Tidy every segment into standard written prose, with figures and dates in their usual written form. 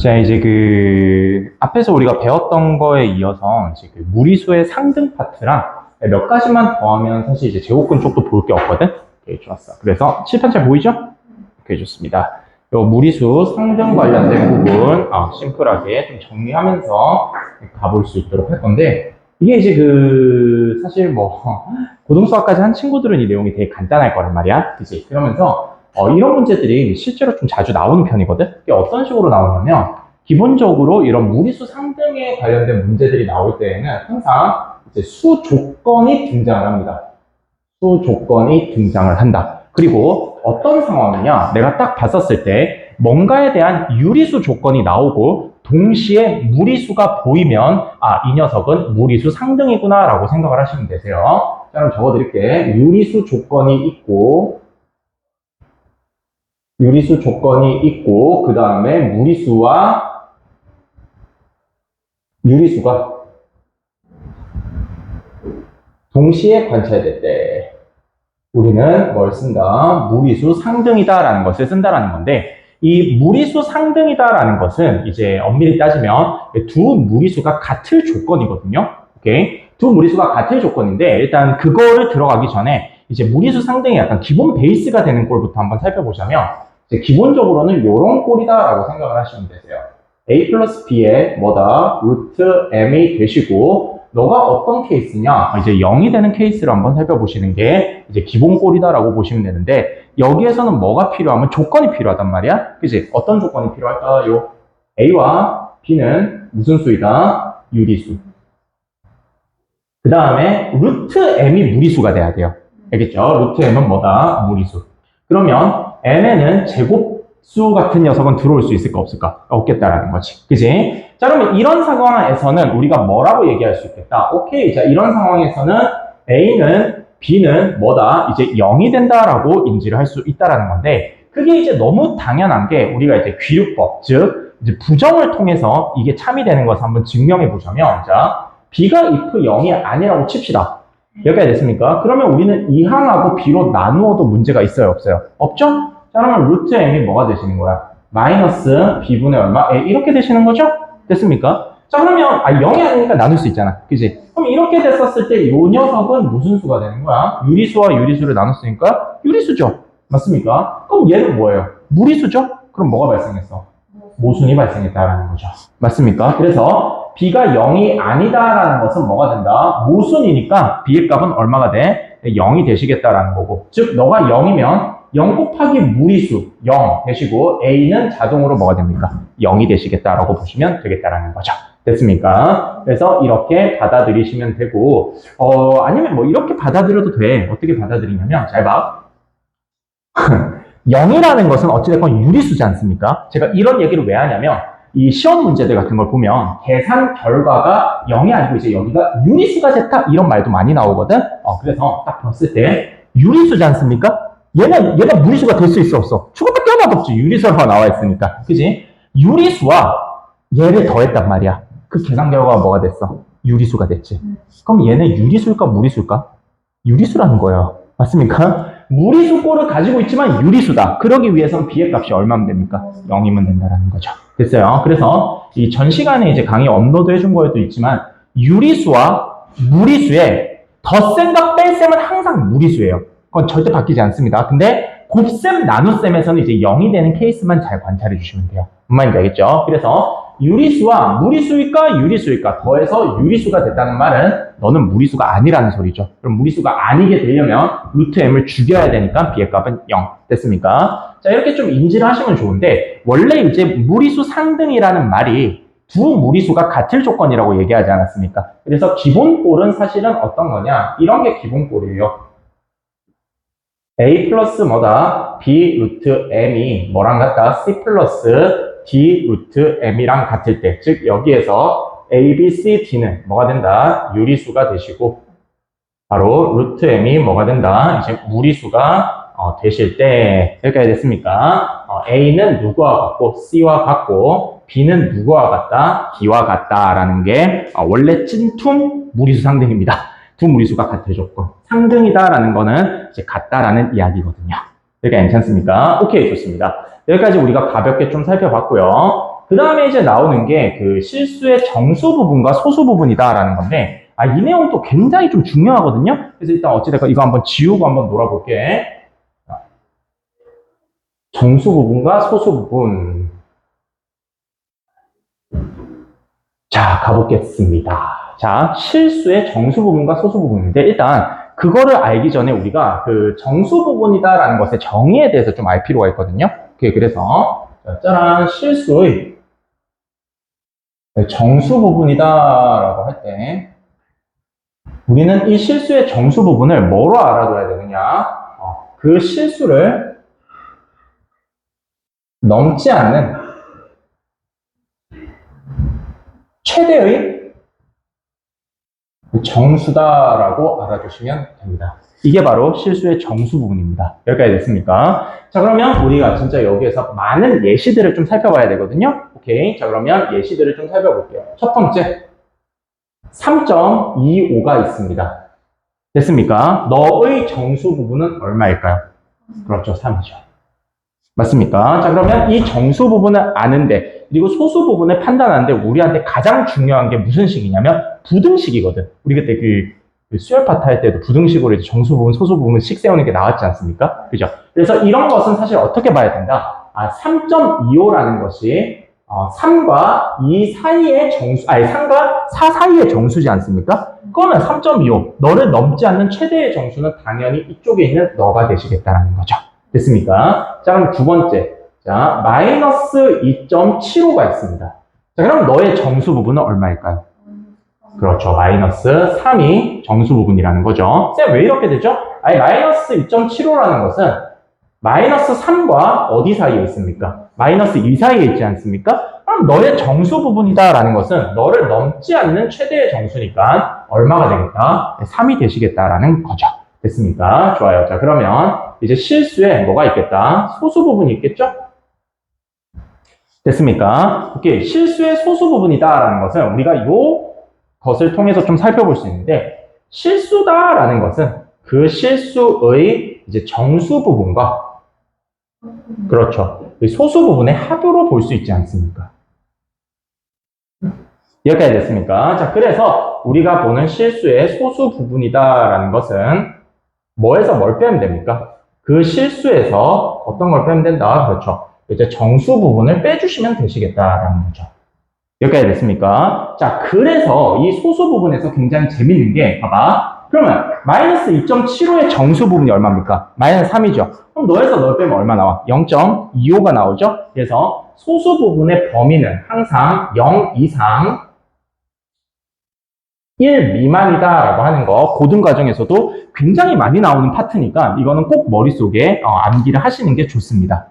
자, 이제 앞에서 우리가 배웠던 거에 이어서 이제 무리수의 상등 파트랑 몇 가지만 더하면 사실 이제 제곱근 쪽도 볼 게 없거든? 오케이, 좋았어. 그래서 칠판 잘 보이죠? 오케이, 좋습니다. 요 무리수 상등 관련된 부분, 심플하게 좀 정리하면서 가볼 수 있도록 할 건데, 이게 이제 사실 고등수학까지 한 친구들은 이 내용이 되게 간단할 거란 말이야. 그치? 그러면서, 이런 문제들이 실제로 좀 자주 나오는 편이거든? 이게 어떤 식으로 나오냐면, 기본적으로 이런 무리수 상등에 관련된 문제들이 나올 때에는 항상 이제 수 조건이 등장을 합니다. 수 조건이 등장을 한다. 그리고 어떤 상황이냐? 내가 딱 봤었을 때 뭔가에 대한 유리수 조건이 나오고 동시에 무리수가 보이면 이 녀석은 무리수 상등이구나 라고 생각을 하시면 되세요. 자, 그럼 적어드릴게. 유리수 조건이 있고 그 다음에 유리수가 동시에 관찰될 때 우리는 뭘 쓴다? 무리수 상등이다라는 것을 쓴다라는 건데, 이 무리수 상등이다라는 것은 이제 엄밀히 따지면 두 무리수가 같을 조건이거든요. 오케이? 두 무리수가 같을 조건인데, 일단 그거를 들어가기 전에 이제 무리수 상등의 약간 기본 베이스가 되는 꼴부터 한번 살펴보자면, 이제 기본적으로는 이런 꼴이다라고 생각을 하시면 되세요. a 플러스 b의 루트 m이 되시고, 너가 어떤 케이스냐? 이제 0이 되는 케이스를 한번 살펴보시는 게 이제 기본 꼴이다라고 보시면 되는데, 여기에서는 뭐가 필요하면 조건이 필요하단 말이야? 그치? 어떤 조건이 필요할까요? A와 B는 무슨 수이다? 유리수. 그 다음에 루트 M이 무리수가 돼야 돼요. 알겠죠? 루트 M은 무리수. 그러면 M에는 제곱수 같은 녀석은 들어올 수 있을까 없을까? 없겠다라는 거지. 그치? 자, 그러면 이런 상황에서는 우리가 뭐라고 얘기할 수 있겠다? 오케이. 자, 이런 상황에서는 A는 B는 이제 0이 된다라고 인지를 할 수 있다라는 건데, 그게 이제 너무 당연한 게 우리가 이제 귀류법, 즉, 이제 부정을 통해서 이게 참이 되는 것을 한번 증명해 보자면, 자, B가 if 0이 아니라고 칩시다. 여기까지 됐습니까? 그러면 우리는 2항하고 B로 나누어도 문제가 있어요, 없어요? 없죠? 자, 그러면 루트 M이 뭐가 되시는 거야? 마이너스 B분의 얼마? A 이렇게 되시는 거죠? 됐습니까? 자, 그러면 0이 아니니까 나눌 수 있잖아. 그지? 그럼 이렇게 됐었을 때 이 녀석은 무슨 수가 되는 거야? 유리수와 유리수를 나눴으니까 유리수죠. 맞습니까? 그럼 얘는 뭐예요? 무리수죠? 그럼 뭐가 발생했어? 모순이 발생했다라는 거죠. 맞습니까? 그래서 B가 0이 아니다라는 것은 뭐가 된다? 모순이니까 B의 값은 얼마가 돼? 0이 되시겠다라는 거고. 즉, 너가 0이면 0 곱하기 무리수 0 되시고 A는 자동으로 뭐가 됩니까? 0이 되시겠다라고 보시면 되겠다라는 거죠. 됐습니까? 그래서 이렇게 받아들이시면 되고, 아니면 이렇게 받아들여도 돼. 어떻게 받아들이냐면, 잘 봐. 0이라는 것은 어찌됐건 유리수지 않습니까? 제가 이런 얘기를 왜 하냐면, 이 시험 문제들 같은 걸 보면 계산 결과가 0이 아니고 이제 여기가 유리수가 됐다 이런 말도 많이 나오거든. 그래서 딱 봤을 때 유리수지 않습니까? 얘가 무리수가 될 수 있어 없어? 저거밖에 하나도 없지. 유리수가 나와 있으니까. 그지? 유리수와 얘를 더했단 말이야. 그 계산 결과가 뭐가 됐어? 유리수가 됐지. 그럼 얘는 유리수일까 무리수일까? 유리수라는 거예요. 맞습니까? 무리수 꼴을 가지고 있지만 유리수다. 그러기 위해서는 B의 값이 얼마면 됩니까? 0이면 된다는 거죠. 됐어요. 그래서 이 전 시간에 이제 강의 업로드 해준 거에도 있지만 유리수와 무리수의 덧셈과 뺄셈은 항상 무리수예요. 그건 절대 바뀌지 않습니다. 근데 곱셈, 나눗셈에서는 이제 0이 되는 케이스만 잘 관찰해 주시면 돼요. 뭔 말인지 알겠죠? 그래서 유리수와 무리수일까 유리수일까 더해서 유리수가 됐다는 말은 너는 무리수가 아니라는 소리죠. 그럼 무리수가 아니게 되려면 루트 m을 죽여야 되니까 b의 값은 0 됐습니까? 자, 이렇게 좀 인지를 하시면 좋은데 원래 이제 무리수 상등이라는 말이 두 무리수가 같을 조건이라고 얘기하지 않았습니까? 그래서 기본꼴은 사실은 어떤 거냐? 이런 게 기본꼴이에요. a 플러스 b 루트 m이 뭐랑 같다? c 플러스 d 루트 m이랑 같을 때, 즉 여기에서 a, b, c, d는 뭐가 된다? 유리수가 되시고 바로 루트 m이 뭐가 된다? 이제 무리수가 되실 때 여기까지 됐습니까? a는 누구와 같고 c와 같고 b는 누구와 같다? d와 같다라는 게 원래 찐퉁 무리수 상등입니다. 두 무리수가 같을 조건. 상등이다라는 거는 이제 같다라는 이야기거든요. 여기가 괜찮습니까? 오케이, 좋습니다. 여기까지 우리가 가볍게 좀 살펴봤고요. 그 다음에 이제 나오는 게 그 실수의 정수 부분과 소수 부분이다라는 건데, 이 내용도 굉장히 좀 중요하거든요. 그래서 일단 어찌됐건 이거 한번 지우고 한번 놀아볼게. 정수 부분과 소수 부분. 자, 가보겠습니다. 자, 실수의 정수 부분과 소수 부분인데, 일단 그거를 알기 전에 우리가 그 정수 부분이다라는 것의 정의에 대해서 좀 알 필요가 있거든요. 그래서 짜란, 실수의 정수 부분이다라고 할 때 우리는 이 실수의 정수 부분을 뭐로 알아둬야 되느냐? 그 실수를 넘지 않는 최대의 정수다라고 알아두시면 됩니다. 이게 바로 실수의 정수 부분입니다. 여기까지 됐습니까? 자, 그러면 우리가 진짜 여기에서 많은 예시들을 좀 살펴봐야 되거든요. 오케이. 자, 그러면 예시들을 좀 살펴볼게요. 첫 번째, 3.25가 있습니다. 됐습니까? 너의 정수 부분은 얼마일까요? 그렇죠. 3이죠. 맞습니까? 자, 그러면 이 정수 부분을 아는데, 그리고 소수 부분을 판단하는데 우리한테 가장 중요한 게 무슨 식이냐면 부등식이거든. 우리 그때 그 수열 파트 할 때도 부등식으로 이제 정수 부분, 소수 부분 식 세우는 게 나왔지 않습니까? 그죠? 그래서 이런 것은 사실 어떻게 봐야 된다? 3.25라는 것이 3과 2 사이의 정수, 3과 4 사이의 정수지 않습니까? 그거는 3.25. 너를 넘지 않는 최대의 정수는 당연히 이쪽에 있는 너가 되시겠다라는 거죠. 됐습니까? 자, 그럼 두 번째. 자, 마이너스 2.75가 있습니다. 자, 그럼 너의 정수 부분은 얼마일까요? 그렇죠. 마이너스 3이 정수 부분이라는 거죠. 쌤, 왜 이렇게 되죠? 마이너스 2.75라는 것은 마이너스 3과 어디 사이에 있습니까? 마이너스 2 사이에 있지 않습니까? 그럼 너의 정수 부분이다라는 것은 너를 넘지 않는 최대의 정수니까 얼마가 되겠다? 3이 되시겠다라는 거죠. 됐습니까? 좋아요. 자, 그러면 이제 실수에 뭐가 있겠다? 소수 부분이 있겠죠? 됐습니까? 오케이. 실수의 소수 부분이다라는 것은 우리가 것을 통해서 좀 살펴볼 수 있는데, 실수다라는 것은 그 실수의 이제 정수 부분과, 그렇죠, 소수 부분의 합으로 볼 수 있지 않습니까? 여기까지 됐습니까? 자, 그래서 우리가 보는 실수의 소수 부분이다라는 것은 뭐에서 뭘 빼면 됩니까? 그 실수에서 어떤 걸 빼면 된다? 그렇죠. 이제 정수 부분을 빼주시면 되시겠다라는 거죠. 여기까지 됐습니까? 자, 그래서 이 소수 부분에서 굉장히 재밌는 게, 봐봐. 그러면 마이너스 2.75의 정수 부분이 얼마입니까? 마이너스 3이죠. 그럼 너에서 널 빼면 얼마 나와? 0.25가 나오죠? 그래서 소수 부분의 범위는 항상 0 이상 1 미만이다라고 하는 거 고등 과정에서도 굉장히 많이 나오는 파트니까 이거는 꼭 머릿속에 암기를 하시는 게 좋습니다.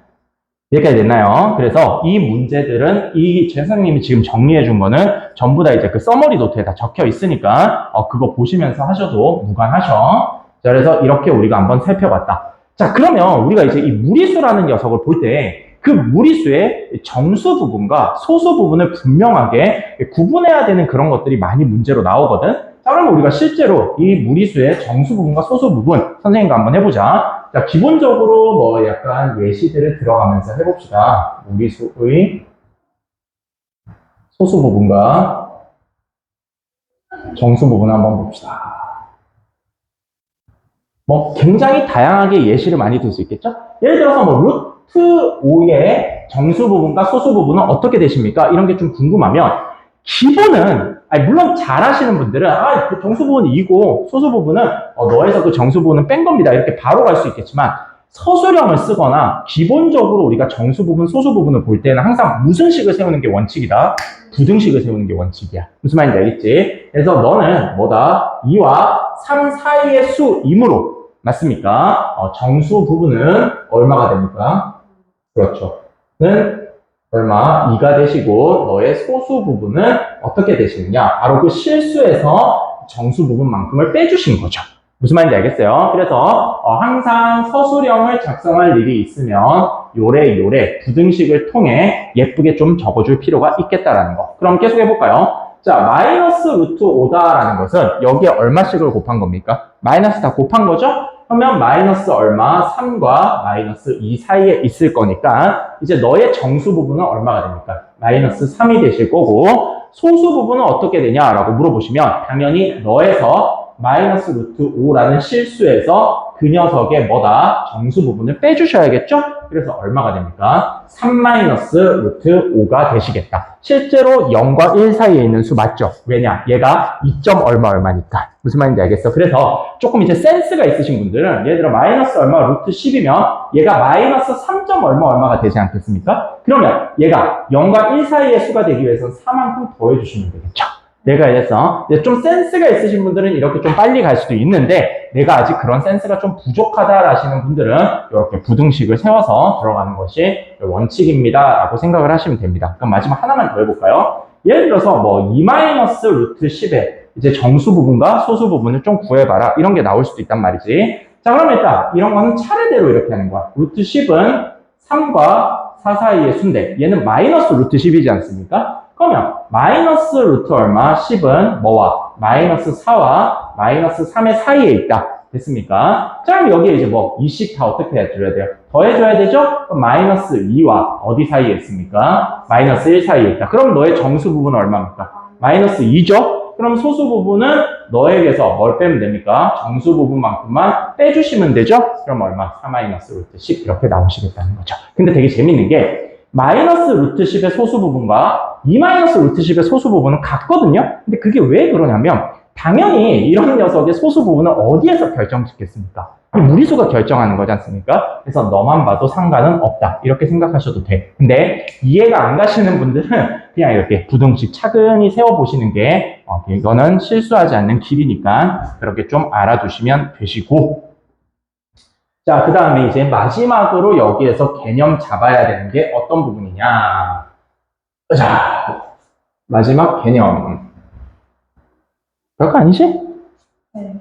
여기까지 됐나요? 그래서 이 문제들은 제 선생님이 지금 정리해 준 거는 전부 다 이제 그 서머리 노트에 다 적혀 있으니까 그거 보시면서 하셔도 무관하셔. 자, 그래서 이렇게 우리가 한번 살펴봤다. 자, 그러면 우리가 이제 이 무리수라는 녀석을 볼 때 그 무리수의 정수 부분과 소수 부분을 분명하게 구분해야 되는 그런 것들이 많이 문제로 나오거든. 자, 그러면 우리가 실제로 이 무리수의 정수 부분과 소수 부분 선생님과 한번 해보자. 자, 기본적으로 뭐 약간 예시들을 들어가면서 해봅시다. 무리수의 소수 부분과 정수 부분 한번 봅시다. 뭐 굉장히 다양하게 예시를 많이 들 수 있겠죠? 예를 들어서 뭐 루트 5의 정수 부분과 소수 부분은 어떻게 되십니까? 이런 게 좀 궁금하면 기본은 물론 잘 하시는 분들은 그 정수 부분이 이고 소수 부분은 너에서 그 정수 부분은 뺀 겁니다. 이렇게 바로 갈 수 있겠지만 서술형을 쓰거나 기본적으로 우리가 정수 부분, 소수 부분을 볼 때는 항상 무슨 식을 세우는 게 원칙이다? 부등식을 세우는 게 원칙이야. 무슨 말인지 알겠지? 그래서 너는 뭐다? 2와 3 사이의 수이므로 맞습니까? 정수 부분은 얼마가 됩니까? 그렇죠. 는 얼마? 2가 되시고 너의 소수 부분은 어떻게 되시느냐? 바로 그 실수에서 정수 부분만큼을 빼주신 거죠. 무슨 말인지 알겠어요? 그래서 항상 서술형을 작성할 일이 있으면 요래 부등식을 통해 예쁘게 좀 적어줄 필요가 있겠다라는 거. 그럼 계속 해볼까요? 자, 마이너스 루트 5다라는 것은 여기에 얼마씩을 곱한 겁니까? 마이너스 다 곱한 거죠? 그러면 마이너스 얼마? 3과 마이너스 2 사이에 있을 거니까 이제 너의 정수 부분은 얼마가 됩니까? 마이너스 3이 되실 거고, 소수 부분은 어떻게 되냐라고 물어보시면 당연히 너에서 마이너스 루트 5라는 실수에서 그 녀석의 뭐다? 정수 부분을 빼주셔야겠죠? 그래서 얼마가 됩니까? 3 마이너스 루트 5가 되시겠다. 실제로 0과 1 사이에 있는 수 맞죠? 왜냐? 얘가 2점 얼마니까. 무슨 말인지 알겠어? 그래서 조금 이제 센스가 있으신 분들은 예를 들어 마이너스 얼마 루트 10이면 얘가 마이너스 3점 얼마가 되지 않겠습니까? 그러면 얘가 0과 1 사이의 수가 되기 위해서는 4만큼 더해주시면 되겠죠? 내가 이래서 좀 센스가 있으신 분들은 이렇게 좀 빨리 갈 수도 있는데 내가 아직 그런 센스가 좀 부족하다라시는 분들은 이렇게 부등식을 세워서 들어가는 것이 원칙입니다 라고 생각을 하시면 됩니다. 그럼 마지막 하나만 더 해볼까요? 예를 들어서 뭐 2 마이너스 루트 10에 이제 정수 부분과 소수 부분을 좀 구해봐라 이런 게 나올 수도 있단 말이지. 자, 그럼 일단 이런 거는 차례대로 이렇게 하는 거야. 루트 10은 3과 4 사이의 수인데 얘는 마이너스 루트 10이지 않습니까? 그러면 마이너스 루트 얼마? 10은 뭐와? 마이너스 4와 마이너스 3의 사이에 있다. 됐습니까? 자, 그럼 여기에 이제 뭐 2씩 다 어떻게 해줘야 돼요? 더해줘야 되죠? 그럼 마이너스 2와 어디 사이에 있습니까? 마이너스 1 사이에 있다. 그럼 너의 정수 부분은 얼마입니까? 마이너스 2죠? 그럼 소수 부분은 너에게서 뭘 빼면 됩니까? 정수 부분만큼만 빼주시면 되죠? 그럼 얼마? 4 마이너스 루트 10 이렇게 나오시겠다는 거죠. 근데 되게 재밌는 게 마이너스 루트 10의 소수 부분과 2 마이너스 루트 10의 소수 부분은 같거든요? 근데 그게 왜 그러냐면 당연히 이런 녀석의 소수 부분은 어디에서 결정짓겠습니까? 무리수가 결정하는 거지 않습니까? 그래서 너만 봐도 상관은 없다. 이렇게 생각하셔도 돼. 근데 이해가 안 가시는 분들은 그냥 이렇게 부등식 차근히 세워보시는 게 이거는 실수하지 않는 길이니까 그렇게 좀 알아두시면 되시고 자, 그 다음에 이제 마지막으로 여기에서 개념 잡아야 되는 게 어떤 부분이냐. 자, 마지막 개념. 별거 아니지? 네.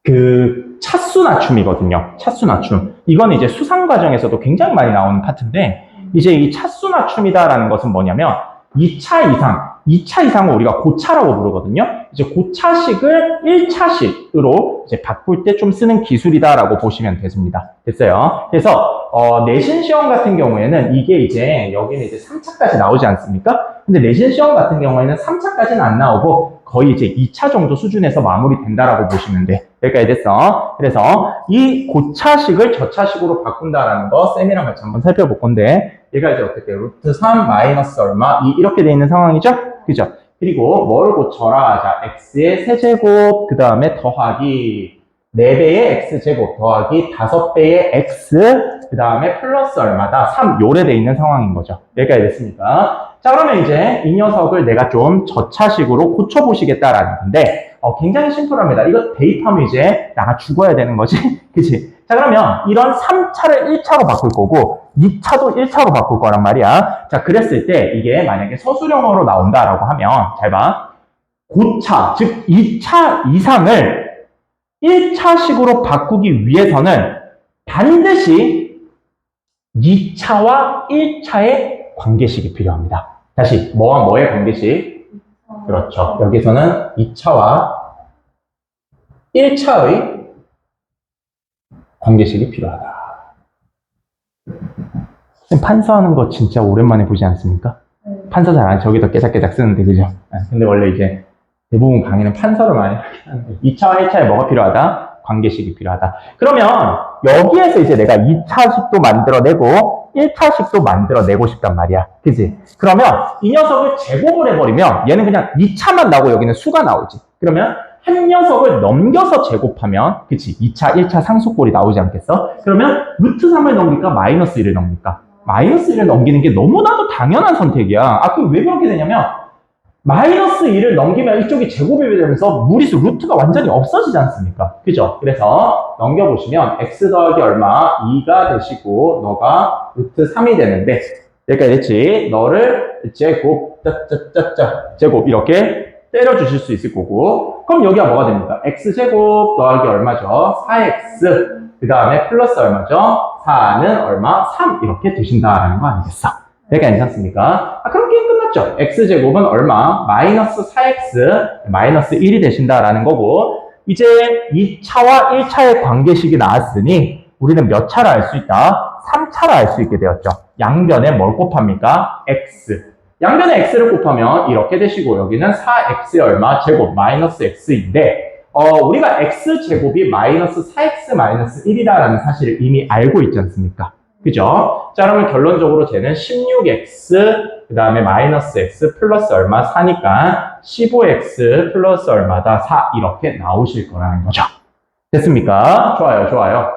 그 차수 낮춤이거든요. 차수 낮춤. 이건 이제 수상 과정에서도 굉장히 많이 나오는 파트인데 이제 이 차수 낮춤이다라는 것은 뭐냐면 2차 이상을 우리가 고차라고 부르거든요. 이제 고차식을 1차식으로 이제 바꿀 때 좀 쓰는 기술이다라고 보시면 되습니다. 됐어요. 그래서 내신 시험 같은 경우에는 이게 이제 여기는 이제 3차까지 나오지 않습니까? 근데 내신 시험 같은 경우에는 3차까지는 안 나오고 거의 이제 2차 정도 수준에서 마무리된다라고 보시면 돼. 여기까지 됐어. 그래서 이 고차식을 저차식으로 바꾼다라는 거 쌤이랑 같이 한번 살펴볼 건데 얘가 이제 어떻게 루트 3 마이너스 얼마 이렇게 돼 있는 상황이죠? 그죠? 그리고 뭘 고쳐라? 자, x의 세제곱 그 다음에 더하기 4배의 x제곱 더하기 5배의 x 그 다음에 플러스 얼마다? 3 요래 돼 있는 상황인 거죠. 여기까지 됐습니까? 자, 그러면 이제 이 녀석을 내가 좀 저차식으로 고쳐보시겠다라는 건데 굉장히 심플합니다. 이거 대입하면 이제 나가 죽어야 되는 거지. 그치? 자, 그러면 이런 3차를 1차로 바꿀 거고 2차도 1차로 바꿀 거란 말이야. 자, 그랬을 때 이게 만약에 서술형으로 나온다라고 하면 잘 봐. 고차, 즉 2차 이상을 1차식으로 바꾸기 위해서는 반드시 2차와 1차의 관계식이 필요합니다. 다시 뭐와 뭐의 관계식? 그렇죠. 여기서는 2차와 1차의 관계식이 필요하다. 판서하는 거 진짜 오랜만에 보지 않습니까? 판서 잘 안 해. 저기도 깨작깨작 쓰는데, 그죠? 근데 원래 이제 대부분 강의는 판서를 많이 하긴 하는데 2차와 1차에 뭐가 필요하다? 관계식이 필요하다. 그러면 여기에서 이제 내가 2차식도 만들어내고 1차식도 만들어내고 싶단 말이야. 그지? 그러면 이 녀석을 제곱을 해버리면 얘는 그냥 2차만 나오고 여기는 수가 나오지. 그러면 한 녀석을 넘겨서 제곱하면 그치? 2차, 1차 상수꼴이 나오지 않겠어? 그러면 루트 3을 넘길까? 마이너스 1을 넘길까? 마이너스 1을 넘기는 게 너무나도 당연한 선택이야. 그럼 왜 그렇게 되냐면 마이너스 1을 넘기면 이쪽이 제곱이 되면서 무리수 루트가 완전히 없어지지 않습니까? 그죠? 그래서 넘겨보시면 x 더하기 얼마? 2가 되시고 너가 루트 3이 되는데 여기까지 됐지? 너를 제곱 제곱 이렇게 때려주실 수 있을 거고 그럼 여기가 뭐가 됩니까? x제곱 더하기 얼마죠? 4x 그 다음에 플러스 얼마죠? 4는 얼마? 3 이렇게 되신다라는 거 아니겠어? 여기가 괜찮습니까? 그럼 게임 끝났죠? x제곱은 얼마? 마이너스 4x 마이너스 1이 되신다라는 거고 이제 2차와 1차의 관계식이 나왔으니 우리는 몇 차를 알 수 있다? 3차라 할 수 있게 되었죠. 양변에 뭘 곱합니까? x. 양변에 x를 곱하면 이렇게 되시고 여기는 4x의 얼마? 제곱 마이너스 x인데 우리가 x제곱이 마이너스 4x 마이너스 1이라는 사실을 이미 알고 있지 않습니까? 그죠? 자, 그러면 결론적으로 쟤는 16x 그 다음에 마이너스 x 플러스 얼마 4니까 15x 플러스 얼마다 4 이렇게 나오실 거라는 거죠. 됐습니까? 좋아요, 좋아요.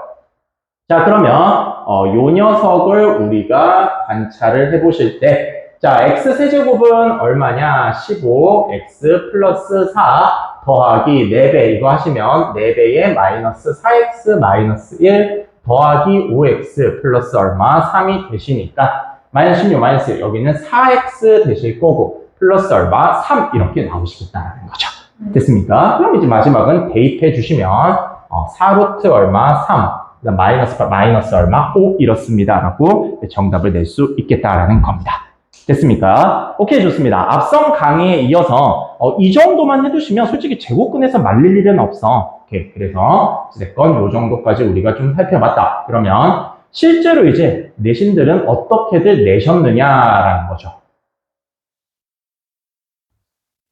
자, 그러면 요 녀석을 우리가 관찰을 해보실 때 자, x 세제곱은 얼마냐? 15x 플러스 4 더하기 4배 이거 하시면 4배에 마이너스 4x 마이너스 1 더하기 5x 플러스 얼마? 3이 되시니까 마이너스 16 마이너스 1 여기는 4x 되실 거고 플러스 얼마? 3 이렇게 나오시겠다는 거죠. 됐습니까? 그럼 이제 마지막은 대입해 주시면 4루트 얼마? 3 그다음 마이너스 얼마? 5 이렇습니다 라고 정답을 낼 수 있겠다라는 겁니다. 됐습니까? 오케이, 좋습니다. 앞선 강의에 이어서 이 정도만 해두시면 솔직히 제곱근에서 말릴 일은 없어. 오케이, 그래서 어쨌건 요 정도까지 우리가 좀 살펴봤다. 그러면 실제로 이제 내신들은 어떻게들 내셨느냐라는 거죠.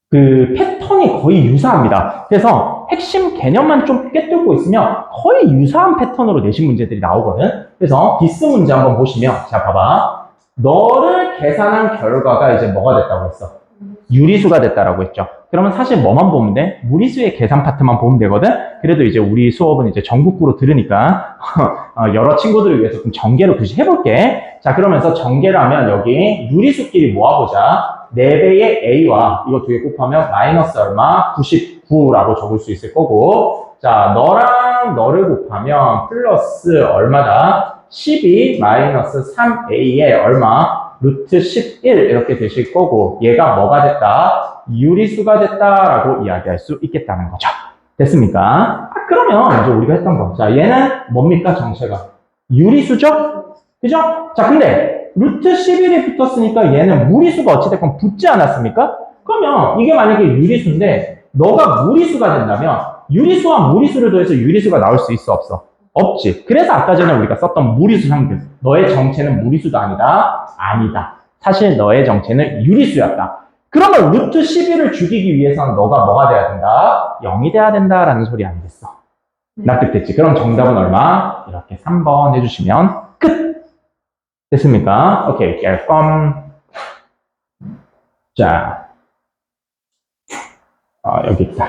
그 패턴이 거의 유사합니다. 그래서 핵심 개념만 좀 꿰뚫고 있으면 거의 유사한 패턴으로 내신 문제들이 나오거든. 그래서 디스 문제 한번 보시면 자, 봐봐. 너를 계산한 결과가 이제 뭐가 됐다고 했어? 유리수가 됐다라고 했죠. 그러면 사실 뭐만 보면 돼? 무리수의 계산 파트만 보면 되거든? 그래도 이제 우리 수업은 이제 전국구로 들으니까 여러 친구들을 위해서 좀 전개를 굳이 해볼게. 자, 그러면서 전개를 하면 여기 유리수끼리 모아보자. 4배의 A와 이거 두 개 곱하면 마이너스 얼마? 99라고 적을 수 있을 거고 자, 너랑 너를 곱하면 플러스 얼마다? 12 마이너스 3a의 얼마? 루트 11 이렇게 되실 거고 얘가 뭐가 됐다? 유리수가 됐다라고 이야기할 수 있겠다는 거죠. 됐습니까? 그러면 이제 우리가 했던 거. 자, 얘는 뭡니까? 정체가 유리수죠? 그죠? 자, 근데 루트 11이 붙었으니까 얘는 무리수가 어찌됐건 붙지 않았습니까? 그러면 이게 만약에 유리수인데 너가 무리수가 된다면 유리수와 무리수를 더해서 유리수가 나올 수 있어 없어? 없지. 그래서 아까 전에 우리가 썼던 무리수 상등. 너의 정체는 무리수도 아니다? 아니다. 사실 너의 정체는 유리수였다. 그러면 루트 11을 죽이기 위해서는 너가 뭐가 돼야 된다? 0이 돼야 된다라는 소리 아니겠어? 납득됐지? 그럼 정답은 얼마? 이렇게 3번 해주시면 끝! 됐습니까? 오케이, 깰껌. 자, 여기 있다.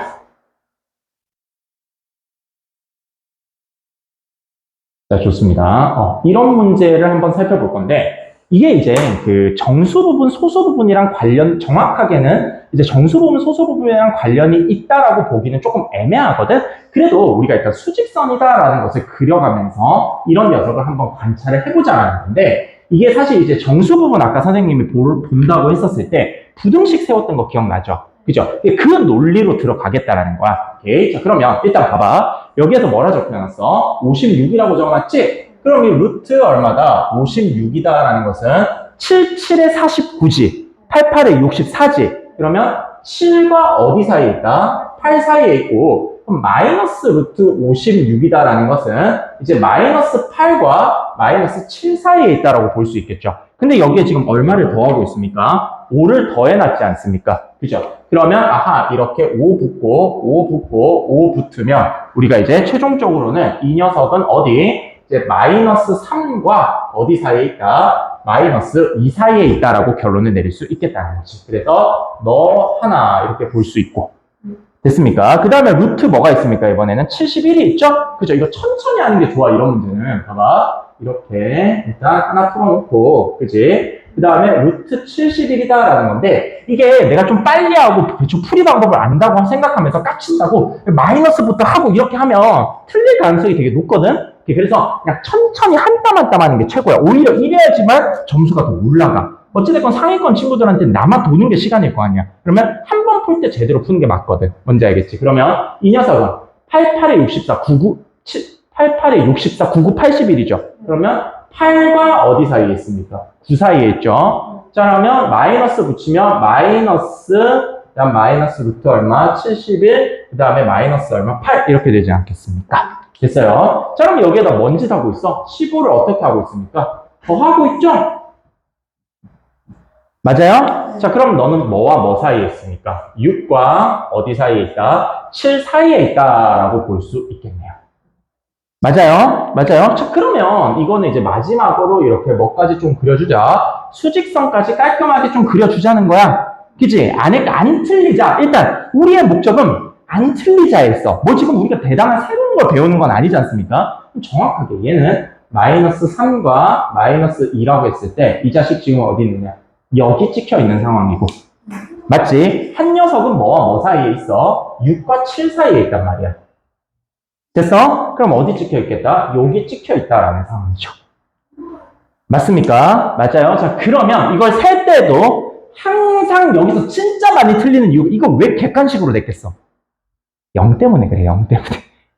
자, 좋습니다. 이런 문제를 한번 살펴볼 건데, 이게 이제 그 정수 부분, 소수 부분이랑 정확하게는 이제 정수 부분, 소수 부분이랑 관련이 있다라고 보기는 조금 애매하거든? 그래도 우리가 일단 수직선이다라는 것을 그려가면서 이런 녀석을 한번 관찰을 해보자라는 건데, 이게 사실 이제 정수 부분 아까 선생님이 본다고 했었을 때 부등식 세웠던 거 기억나죠? 그죠? 그 논리로 들어가겠다라는 거야. 오케이. 자, 그러면 일단 봐봐. 여기에서 뭐라 적혀놨어? 56이라고 적어놨지? 그럼 이 루트 얼마다? 56이다라는 것은 77에 49지. 88에 64지. 그러면 7과 어디 사이에 있다? 8 사이에 있고, 그럼 마이너스 루트 56이다라는 것은 이제 마이너스 8과 마이너스 7 사이에 있다라고 볼 수 있겠죠. 근데 여기에 지금 얼마를 더하고 있습니까? 5를 더해놨지 않습니까? 그죠? 그러면 아하 이렇게 5 붙고 5 붙으면 우리가 이제 최종적으로는 이 녀석은 어디? 이제 마이너스 3과 어디 사이에 있다? 마이너스 2 사이에 있다라고 결론을 내릴 수 있겠다는 거지. 그래서 너 하나 이렇게 볼 수 있고 됐습니까? 그 다음에 루트 뭐가 있습니까? 이번에는 71이 있죠? 그죠? 이거 천천히 하는 게 좋아, 이런 문제는. 봐봐. 이렇게 일단 하나 풀어놓고, 그지? 그 다음에 루트 71이다라는 건데, 이게 내가 좀 빨리 하고 대충 풀이 방법을 안다고 생각하면서 깝친다고 마이너스부터 하고 이렇게 하면 틀릴 가능성이 되게 높거든? 그래서 그냥 천천히 한 땀 한 땀 하는 게 최고야. 오히려 이래야지만 점수가 더 올라가. 어찌됐건 상위권 친구들한테 남아 도는 게 시간일 거 아니야. 그러면 한 번 풀 때 제대로 푸는 게 맞거든. 뭔지 알겠지? 그러면 이 녀석은 88에 64, 88에 64, 99, 81이죠. 그러면 8과 어디 사이에 있습니까? 9 사이에 있죠. 자, 그러면 마이너스 붙이면 마이너스, 그다음 마이너스 루트 얼마? 71, 그 다음에 마이너스 얼마? 8 이렇게 되지 않겠습니까? 됐어요? 자, 그럼 여기에다 뭔 짓 하고 있어? 15를 어떻게 하고 있습니까? 더하고 있죠? 맞아요? 자, 그럼 너는 뭐와 뭐 사이에 있습니까? 6과 어디 사이에 있다? 7 사이에 있다라고 볼 수 있겠네요. 맞아요? 맞아요? 자, 그러면 이거는 이제 마지막으로 이렇게 뭐까지 좀 그려주자. 수직선까지 깔끔하게 좀 그려주자는 거야. 그치? 안 틀리자. 일단, 우리의 목적은 안 틀리자였어. 뭐 지금 우리가 대단한 새로운 걸 배우는 건 아니지 않습니까? 정확하게 얘는 마이너스 3과 마이너스 2라고 했을 때 이 자식 지금 어디 있느냐? 여기 찍혀 있는 상황이고. 맞지? 한 녀석은 뭐와 뭐 사이에 있어? 6과 7 사이에 있단 말이야. 됐어? 그럼 어디 찍혀 있겠다? 여기 찍혀 있다라는 상황이죠. 맞습니까? 맞아요. 자, 그러면 이걸 셀 때도 항상 여기서 진짜 많이 틀리는 이유, 이거 왜 객관식으로 냈겠어? 0 때문에 그래, 0 때문에.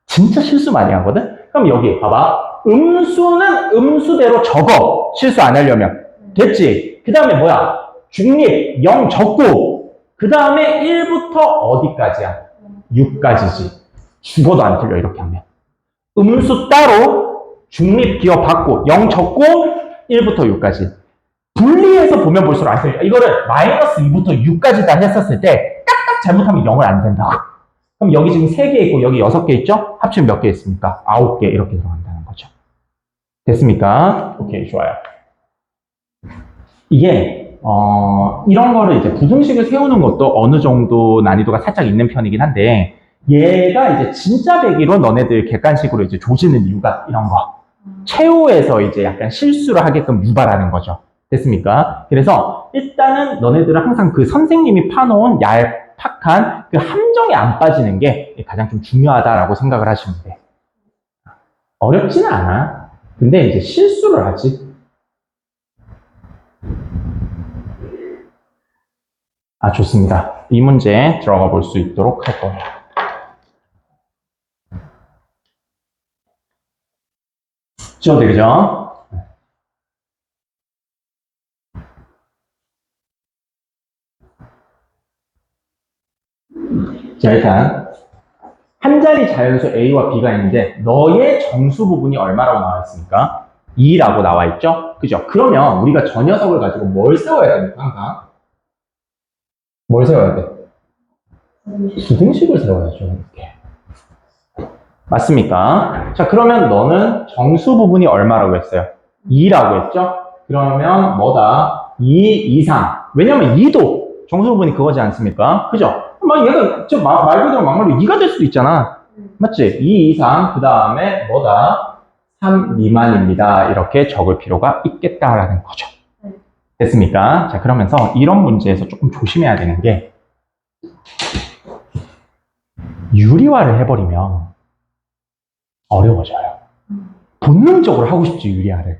진짜 실수 많이 하거든? 그럼 여기 봐봐. 음수는 음수대로 적어. 실수 안 하려면. 됐지? 그 다음에 뭐야? 중립 0 적고, 그 다음에 1부터 어디까지야? 6까지지. 죽어도 안 틀려, 이렇게 하면. 음수 따로, 중립 기억 받고, 0 적고, 1부터 6까지. 분리해서 보면 볼수록 안 틀려. 이거를 마이너스 2부터 6까지 다 했었을 때, 딱딱 잘못하면 0을 안 된다고. 그럼 여기 지금 3개 있고, 여기 6개 있죠? 합치면 몇 개 있습니까? 9개, 이렇게 들어간다는 거죠. 됐습니까? 오케이, 좋아요. 이게, 이런 거를 이제 부등식을 세우는 것도 어느 정도 난이도가 살짝 있는 편이긴 한데, 얘가 이제 진짜 배기로 너네들 객관식으로 이제 조지는 이유가 이런 거. 최후에서 이제 약간 실수를 하게끔 유발하는 거죠. 됐습니까? 그래서 일단은 너네들은 항상 그 선생님이 파놓은 얄팍한 그 함정에 안 빠지는 게 가장 좀 중요하다라고 생각을 하시면 돼. 어렵지는 않아. 근데 이제 실수를 하지. 아, 좋습니다. 이 문제 들어가 볼 수 있도록 할 거예요. 지워도 되죠? 자, 일단 한 자리 자연수 A와 B가 있는데 너의 정수 부분이 얼마라고 나와 있습니까? 2라고 나와 있죠? 그죠? 그러면 우리가 저 녀석을 가지고 뭘 세워야 됩니까? 항상 뭘 세워야 돼? 부등식을 세워야죠. 이렇게. 맞습니까? 자, 그러면 너는 정수 부분이 얼마라고 했어요? 2라고 했죠? 그러면 뭐다? 2 이상. 왜냐면 2도 정수 부분이 그거지 않습니까? 그죠? 막 얘가 말 그대로 막말로 2가 될 수도 있잖아. 맞지? 2 이상, 그 다음에 뭐다? 3 미만입니다. 이렇게 적을 필요가 있겠다라는 거죠. 됐습니까? 자, 그러면서 이런 문제에서 조금 조심해야 되는 게 유리화를 해버리면 어려워져요. 본능적으로 하고 싶지, 유리화를.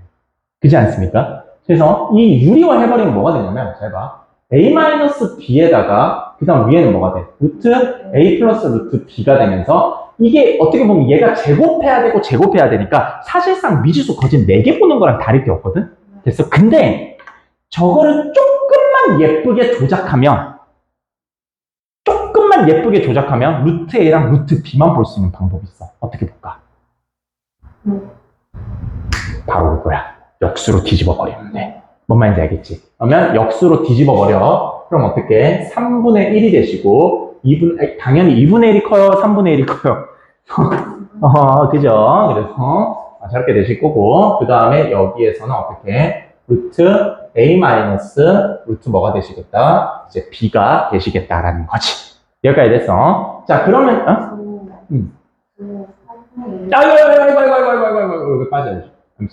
그렇지 않습니까? 그래서 이 유리화 해버리면 뭐가 되냐면, 잘 봐. a-b에다가 그 다음 위에는 뭐가 돼? 루트 a 플러스 루트 b가 되면서 이게 어떻게 보면 얘가 제곱해야 되고 제곱해야 되니까 사실상 미지수 거진 4개 보는 거랑 다를 게 없거든? 됐어? 근데 저거를 조금만 예쁘게 조작하면 루트 a랑 루트 b만 볼 수 있는 방법이 있어. 어떻게 볼까? 바로 그거야. 역수로 뒤집어 버리면 돼. 뭔 말인지 알겠지? 그러면 역수로 뒤집어 버려. 그럼 어떻게? 3분의 1이 되시고, 당연히 2분의 1이 커요? 3분의 1이 커요? 그죠? 그래서 저렇게 되실 거고, 그 다음에 여기에서는 어떻게? 루트 a 마이너스 루트 뭐가 되시겠다? 이제 b가 되시겠다라는 거지. 여기까지 됐어. 자, 그러면, 아이고, 빠져야지. I'm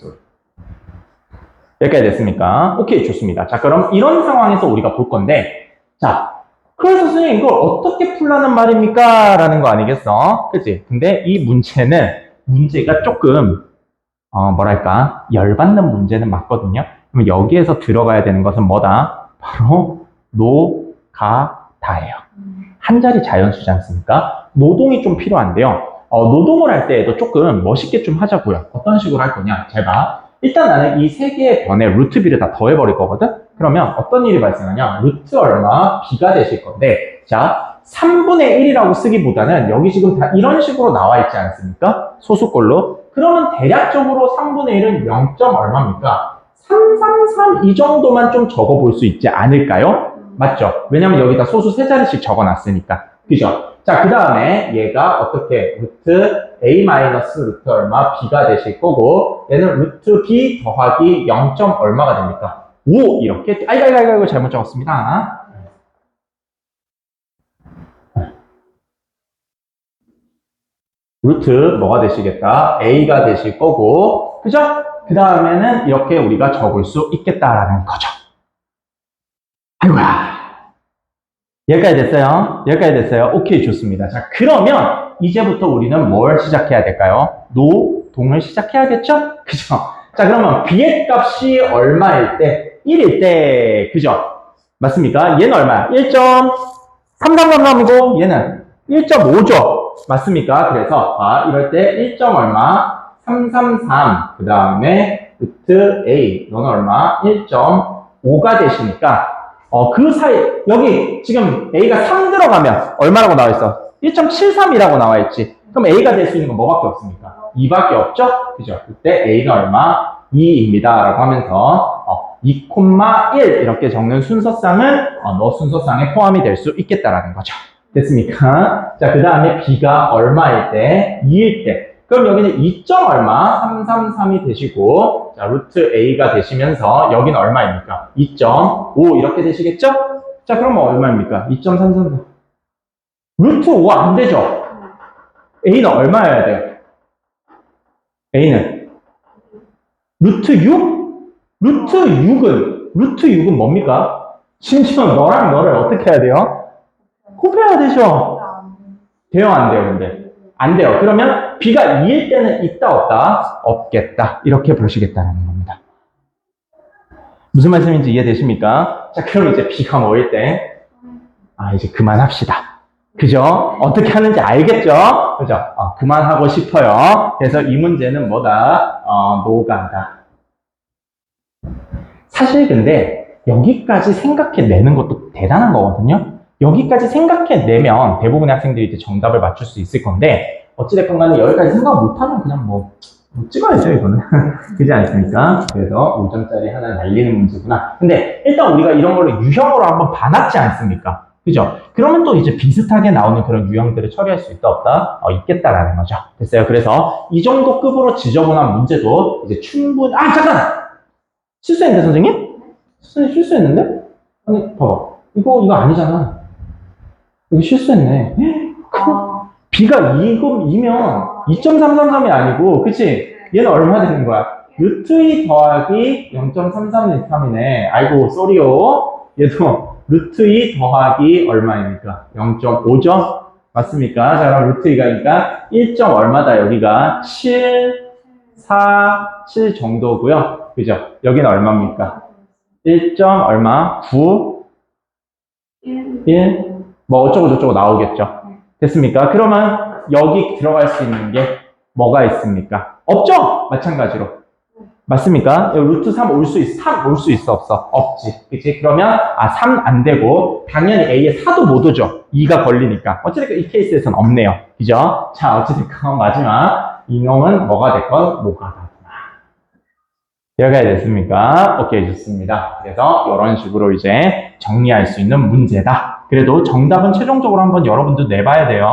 여기까지 됐습니까? 오케이, 좋습니다. 자, 그럼 이런 상황에서 우리가 볼 건데, 자, 그래서 선생님 이걸 어떻게 풀라는 말입니까? 라는 거 아니겠어? 그치? 근데 이 문제가 조금, 뭐랄까, 열받는 문제는 맞거든요? 그럼 여기에서 들어가야 되는 것은 뭐다? 바로, 노, 가, 다예요. 한 자리 자연수지 않습니까? 노동이 좀 필요한데요. 노동을 할 때에도 조금 멋있게 좀 하자고요. 어떤 식으로 할 거냐? 잘 봐. 일단 나는 이 세 개의 변에 루트 b를 다 더해버릴 거거든? 그러면 어떤 일이 발생하냐? 루트 얼마? b가 되실 건데, 자, 3분의 1이라고 쓰기보다는 여기 지금 다 이런 식으로 나와 있지 않습니까? 소수꼴로. 그러면 대략적으로 3분의 1은 0. 얼마입니까? 333 이 정도만 좀 적어볼 수 있지 않을까요? 맞죠? 왜냐면 여기다 소수 세 자리씩 적어놨으니까. 그죠? 자, 그 다음에 얘가 어떻게 루트 a 마이너스 루트 얼마 b가 되실 거고 얘는 루트 b 더하기 0. 얼마가 됩니까? 5 이렇게 아이고 잘못 적었습니다. 루트 뭐가 되시겠다? a가 되실 거고 그죠? 그 다음에는 이렇게 우리가 적을 수 있겠다라는 거죠. 아이고야. 여기까지 됐어요? 여기까지 됐어요? 오케이, 좋습니다. 자, 그러면 이제부터 우리는 뭘 시작해야 될까요? 노동을 시작해야겠죠? 그죠? 자, 그러면 b의 값이 얼마일 때? 1일 때, 그죠? 맞습니까? 얘는 얼마야? 1.3333이고 얘는 1.5죠? 맞습니까? 그래서 이럴 때 1. 얼마? 333, 그 다음에 루트 a, 너는 얼마? 1.5가 되시니까 그 사이, 여기 지금 A가 3 들어가면 얼마라고 나와 있어? 1.73이라고 나와 있지. 그럼 A가 될 수 있는 건 뭐밖에 없습니까? 2밖에 없죠? 그죠? 그때 A는 얼마? 2입니다. 라고 하면서 2,1 이렇게 적는 순서상은 너 순서상에 포함이 될 수 있겠다라는 거죠. 됐습니까? 자, 그 다음에 B가 얼마일 때? 2일 때. 그럼 여기는 2. 얼마? 333이 되시고 자, 루트 A가 되시면서 여기는 얼마입니까? 2.5 이렇게 되시겠죠? 자, 그러면 얼마입니까? 2.333. 루트 5 안 되죠? A는 얼마여야 돼요? A는 루트 6? 루트 6은 뭡니까? 심지어 너랑 너를 어떻게 해야 돼요? 곱해야 되죠? 돼요, 안 돼요, 근데? 안 돼요. 그러면 B가 2일 때는 있다, 없다? 없겠다. 이렇게 보시겠다는 겁니다. 무슨 말씀인지 이해되십니까? 자, 그럼 이제 B가 뭐일 때? 이제 그만합시다. 그죠? 어떻게 하는지 알겠죠? 그죠? 그만하고 싶어요. 그래서 이 문제는 뭐다? 노가다. 사실 근데 여기까지 생각해내는 것도 대단한 거거든요. 여기까지 생각해내면 대부분의 학생들이 이제 정답을 맞출 수 있을 건데 어찌됐건 간에 여기까지 생각 못하면 그냥 뭐 찍어야죠, 이거는. 그렇지 않습니까? 그래서 5점짜리 하나 날리는 문제구나. 근데 일단 우리가 이런 걸로 유형으로 한번 봐놨지 않습니까? 그죠? 그러면 또 이제 비슷하게 나오는 그런 유형들을 처리할 수 있다, 없다? 있겠다라는 거죠. 됐어요? 그래서 이 정도 급으로 지저분한 문제도 이제 잠깐! 실수했는데, 선생님? 선생님 실수했는데? 아니, 봐봐. 이거 아니잖아. 이거 실수했네. B가 2면 2.333이 아니고, 그치? 얘는 얼마 되는 거야? 루트 2 더하기 0.333이네. 아이고, 쏘리요. 얘도 루트 2 더하기 얼마입니까? 0.5죠? 맞습니까? 자, 그럼 루트 2가니까 1. 얼마다, 여기가? 7, 4, 7 정도고요. 그죠? 여기는 얼마입니까? 1. 얼마? 9, 1, 뭐 어쩌고저쩌고 나오겠죠. 됐습니까? 그러면 여기 들어갈 수 있는 게 뭐가 있습니까? 없죠? 마찬가지로. 맞습니까? 루트 3 올 수 있어? 3 올 수 있어? 없어? 없지. 그치? 그러면 3 안 되고 당연히 A에 4도 못 오죠. 2가 걸리니까. 어찌됐건 이 케이스에서는 없네요. 그죠? 자, 어찌됐건 마지막 이놈은 뭐가 됐건 뭐가 여기까지 됐습니까? 오케이, 좋습니다. 그래서 이런 식으로 이제 정리할 수 있는 문제다. 그래도 정답은 최종적으로 한번 여러분도 내봐야 돼요.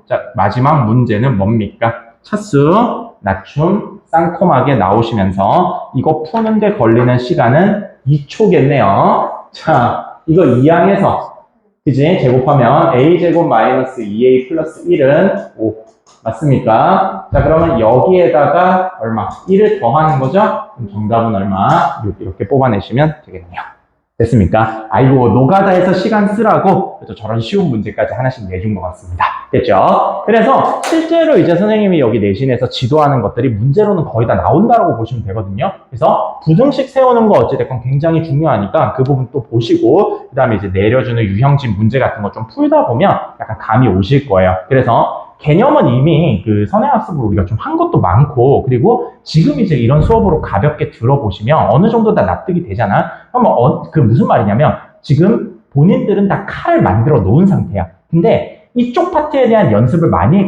자, 마지막 문제는 뭡니까? 차수, 낮춤, 쌍콤하게 나오시면서 이거 푸는데 걸리는 시간은 2초겠네요. 자, 이거 2항에서 그지? 제곱하면 a제곱 마이너스 2a 플러스 1은 5. 맞습니까? 자, 그러면 여기에다가 얼마? 1을 더하는 거죠? 그럼 정답은 얼마? 이렇게 뽑아내시면 되겠네요. 됐습니까? 아이고, 노가다에서 시간 쓰라고 저런 쉬운 문제까지 하나씩 내준 것 같습니다. 됐죠? 그래서 실제로 이제 선생님이 여기 내신에서 지도하는 것들이 문제로는 거의 다 나온다라고 보시면 되거든요. 그래서 부등식 세우는 거 어찌됐건 굉장히 중요하니까 그 부분 또 보시고 그 다음에 이제 내려주는 유형집 문제 같은 거 좀 풀다 보면 약간 감이 오실 거예요. 그래서 개념은 이미 그 선행학습으로 우리가 좀 한 것도 많고 그리고 지금 이제 이런 수업으로 가볍게 들어보시면 어느 정도 다 납득이 되잖아. 그러면 그 무슨 말이냐면 지금 본인들은 다 칼을 만들어 놓은 상태야. 근데 이쪽 파트에 대한 연습을 많이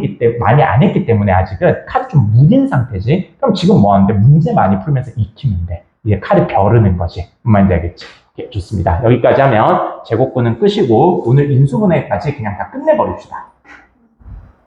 안 했기 때문에 아직은 칼이 좀 무딘 상태지. 그럼 지금 뭐 하는데 문제 많이 풀면서 익히면 돼. 이제 칼이 벼르는 거지. 무슨 말인지 알겠지? 오케이, 좋습니다. 여기까지 하면 제곱근은 끝이고 오늘 인수분해까지 그냥 다 끝내버립시다.